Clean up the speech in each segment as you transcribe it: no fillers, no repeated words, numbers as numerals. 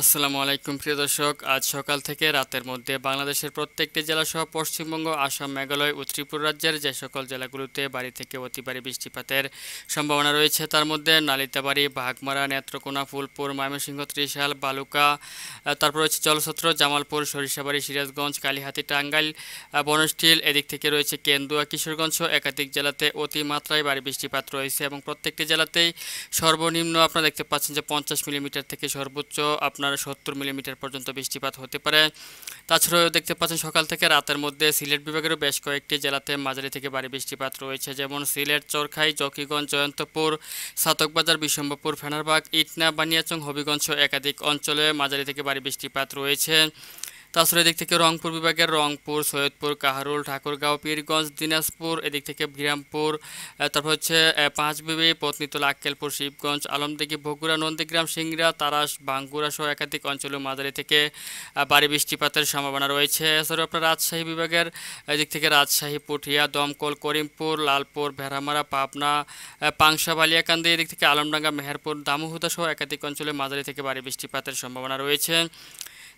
আসসালামু আলাইকুম প্রিয় দর্শক, আজ সকাল থেকে রাতের মধ্যে বাংলাদেশের প্রত্যেকটি জেলাসহ পশ্চিমবঙ্গ, আসাম, মেঘালয় ও ত্রিপুরা রাজ্যের যে সকল জেলাগুলোতে ভারী থেকে অতি ভারী বৃষ্টিপাতের সম্ভাবনা রয়েছে তার মধ্যে নালিতাবাড়ী, বাঘমারা, নেত্রকোনা, ফুলপুর, ময়মনসিংহ, ত্রিশাল, বালুকা, তারপর রয়েছে জলছত্র, জামালপুর, সরিষাবাড়ি, সিরাজগঞ্জ, কালিহাতী, টাঙ্গাইল, বনস্টিল, এদিক থেকে রয়েছে কেন্দুয়া, কিশোরগঞ্জ সহ একাধিক জেলাতে অতিমাত্রায় ভারী বৃষ্টিপাত রয়েছে এবং প্রত্যেকটি জেলাতেই সর্বনিম্ন আপনারা দেখতে পাচ্ছেন যে 50 মিলিমিটার থেকে সর্বোচ্চ আপনার 70 মিলিমিটার পর্যন্ত বৃষ্টিপাত হতে পারে। তাছাড়াও দেখতে পাচ্ছেন সকাল থেকে রাতের মধ্যে সিলেট বিভাগেরও বেশ কয়েকটি জেলাতে মাঝারি থেকে ভারী বৃষ্টিপাত রয়েছে, যেমন সিলেট, চরখাই, জকিগঞ্জ, জয়ন্তপুর, সাতকবাজার, বিশম্বরপুর, ফেনারবাগ, ইটনা, বানিয়াচং, হবিগঞ্জ সহ একাধিক অঞ্চলে মাঝারি থেকে ভারী বৃষ্টিপাত রয়েছে। তাছাড়া এদিক থেকে রংপুর বিভাগের রংপুর, সৈয়দপুর, কাহারোল, ঠাকুরগাঁও, পীরগঞ্জ, দিনাজপুর, এদিক থেকে বিরামপুর, তারপর হচ্ছে পাঁচবিবি, পত্নীতলা, আক্কেলপুর, শিবগঞ্জ, আলমদিঘি, বগুড়া, নন্দীগ্রাম, সিংড়া, তারাস, বাঙ্গুরা সহ একাধিক অঞ্চলে মাঝারি থেকে ভারী বৃষ্টিপাতের সম্ভাবনা রয়েছে। এছাড়াও আপনার রাজশাহী বিভাগের এদিক থেকে রাজশাহী, পুঠিয়া, দমকল, করিমপুর, লালপুর, ভেড়ামারা, পাবনা, পাংশা, বালিয়াকান্দি, এদিক থেকে আলমডাঙ্গা, মেহেরপুর, দামুহুদা সহ একাধিক অঞ্চলে মাঝারি থেকে ভারী বৃষ্টিপাতের সম্ভাবনা রয়েছে।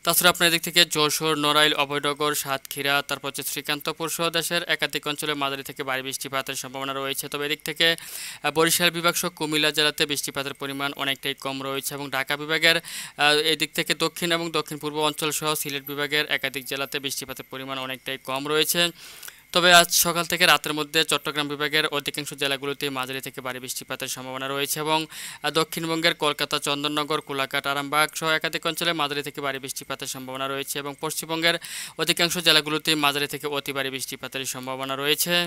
তাছাড়া আপনার এদিক থেকে যশোর, নড়াইল, অভয়নগর, সাতক্ষীরা, তারপর হচ্ছে শ্রীকান্তপুর সহ দেশের একাধিক অঞ্চলে মাঝারি থেকে ভারী বৃষ্টিপাতের সম্ভাবনা রয়েছে। তবে এদিক থেকে বরিশাল বিভাগ সহ কুমিল্লা জেলাতে বৃষ্টিপাতের পরিমাণ অনেকটাই কম রয়েছে এবং ঢাকা বিভাগের এদিক থেকে দক্ষিণ এবং দক্ষিণ পূর্ব অঞ্চল সহ সিলেট বিভাগের একাধিক জেলাতে বৃষ্টিপাতের পরিমাণ অনেকটাই কম রয়েছে। তবে আজ সকাল থেকে রাতের মধ্যে চট্টগ্রাম বিভাগের অধিকাংশ জেলাগুলোতে মাঝারি থেকে ভারী বৃষ্টিপাতের সম্ভাবনা রয়েছে এবং দক্ষিণবঙ্গের কলকাতা, চন্দননগর, কোলাঘাট, আরামবাগ সহ একাধিক অঞ্চলে মাঝারি থেকে ভারী বৃষ্টিপাতের সম্ভাবনা রয়েছে এবং পশ্চিমবঙ্গের অধিকাংশ জেলাগুলোতে মাঝারি থেকে অতি ভারী বৃষ্টিপাতের সম্ভাবনা রয়েছে।